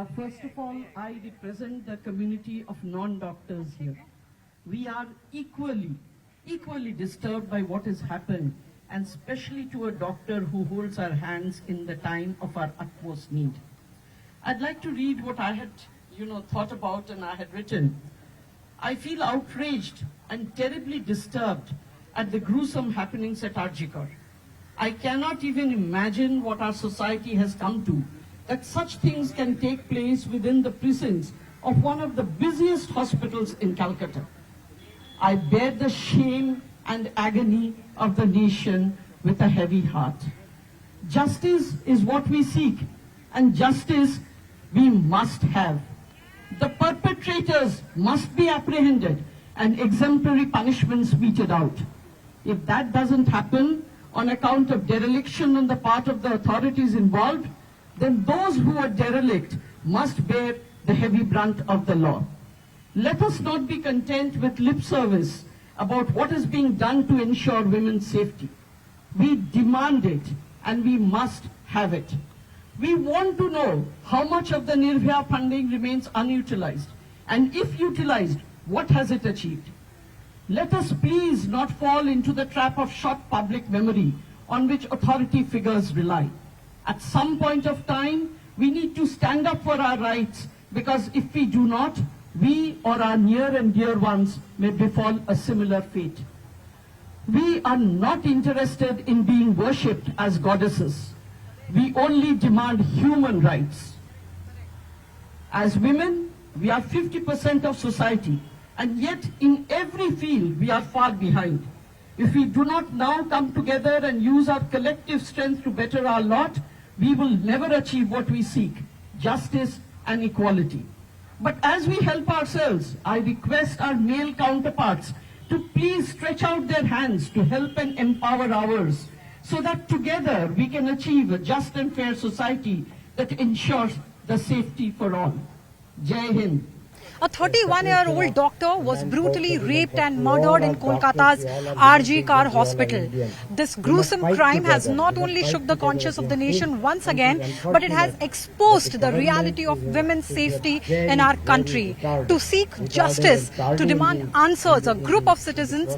First of all, I represent the community of non-doctors here. We are equally disturbed by what has happened, and especially to a doctor who holds our hands in the time of our utmost need. I'd like to read what I had, thought about and I had written. I feel outraged and terribly disturbed at the gruesome happenings at RG Kar. I cannot even imagine what our society has come to, that such things can take place within the precincts of one of the busiest hospitals in Calcutta. I bear the shame and agony of the nation with a heavy heart. Justice is what we seek, and justice we must have. The perpetrators must be apprehended and exemplary punishments meted out. If that doesn't happen on account of dereliction on the part of the authorities involved, then those who are derelict must bear the heavy brunt of the law. Let us not be content with lip service about what is being done to ensure women's safety. We demand it, and we must have it. We want to know how much of the Nirbhaya funding remains unutilized, and if utilized, what has it achieved? Let us please not fall into the trap of short public memory on which authority figures rely. At some point of time, we need to stand up for our rights, because if we do not, we or our near and dear ones may befall a similar fate. We are not interested in being worshipped as goddesses. We only demand human rights. As women, we are 50% of society, and yet in every field we are far behind. If we do not now come together and use our collective strength to better our lot, we will never achieve what we seek, justice and equality. But as we help ourselves, I request our male counterparts to please stretch out their hands to help and empower ours, so that together we can achieve a just and fair society that ensures the safety for all. Jai Hind. A 31-year-old doctor was brutally raped and murdered in Kolkata's RG Kar hospital. This gruesome crime has not only shook the conscience of the nation once again, but it has exposed the reality of women's safety in our country. To seek justice, to demand answers, a group of citizens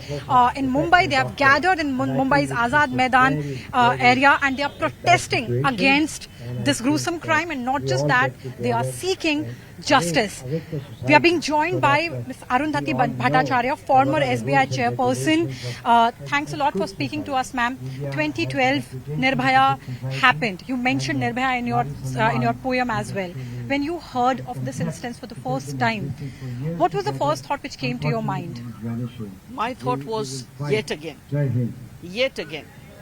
in Mumbai, they have gathered in Mumbai's Azad Maidan area, and they are protesting against this gruesome crime. And not just that, they are seeking justice. We are being joined by Ms. Arundhati Bhattacharya, former SBI chairperson. Thanks a lot for speaking to us, ma'am. 2012, Nirbhaya happened. You mentioned Nirbhaya in your poem as well. When you heard of this instance for the first time, what was the first thought which came to your mind? My thought was yet again.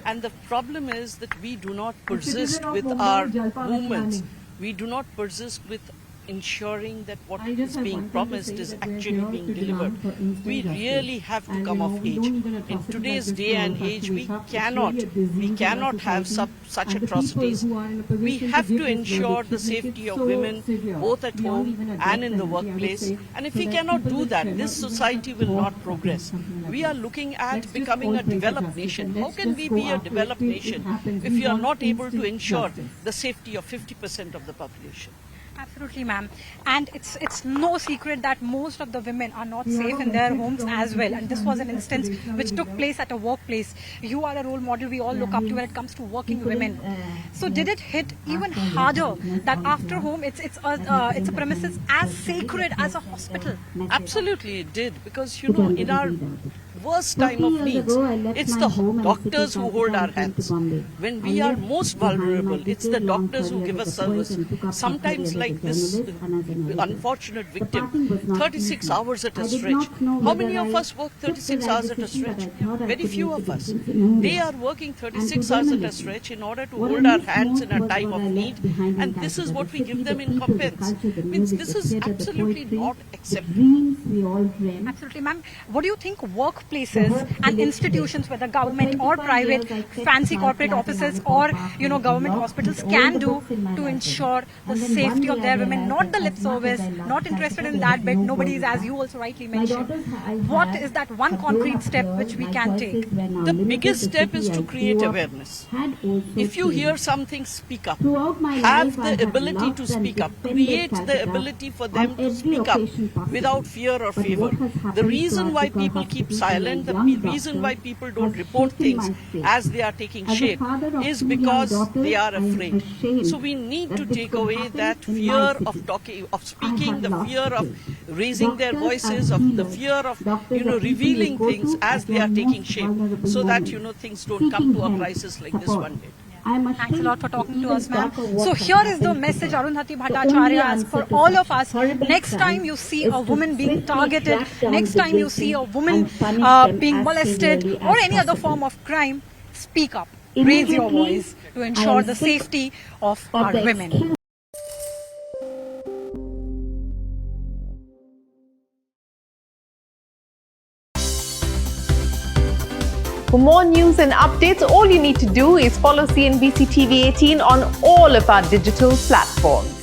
And the problem is that we do not persist with our movements. We do not persist with ensuring that what is being promised is actually being delivered. We really have to come of age. In today's day and age, we cannot have such atrocities. We have to ensure the safety of women, both at home and in the workplace. And if we cannot do that, this society will not progress. We are looking at becoming a developed nation. How can we be a developed nation if we are not able to ensure the safety of 50% of the population? Absolutely, ma'am. And it's no secret that most of the women are not safe in their homes as well. And this was an instance which took place at a workplace. You are a role model we all look up to when it comes to working women. So did it hit even harder that after home it's a premises as sacred as a hospital? Absolutely, it did. Because, in our worst time of needs, it's the doctors who hold our hands. When we are most vulnerable, it's the doctors who give us service. Sometimes, like this unfortunate victim, 36 hours at a stretch. How many of us work 36 hours at a stretch? Very few of us. They are working 36 hours at a stretch in order to hold our hands in a time of need, and this is what we give them in compens. Means this is absolutely not acceptable. Absolutely, ma'am. What do you think workplace workplaces and institutions, whether government or private, fancy corporate offices or government hospitals can do to ensure the safety of their women? Not the lip service, not interested in that bit. Nobody is, as you also rightly mentioned. What is that one concrete step which we can take? The biggest step is to create awareness. If you hear something, speak up. Have the ability to speak up. Create the ability for them to speak up without fear or favor. The reason why people keep silent, the reason why people don't report things as they are taking shape is because they are afraid. So we need to take away that fear of talking, of speaking, the fear of raising their voices, of the fear of revealing things as they are taking shape, so that things don't come to a crisis like this one day. Thanks a lot for talking to us, ma'am. So here is the message Arundhati Bhattacharya has for all of us. Next time you see a woman being targeted, next time you see a woman being molested or any other form of crime, speak up, raise your voice to ensure the safety of our women. For more news and updates, all you need to do is follow CNBC TV 18 on all of our digital platforms.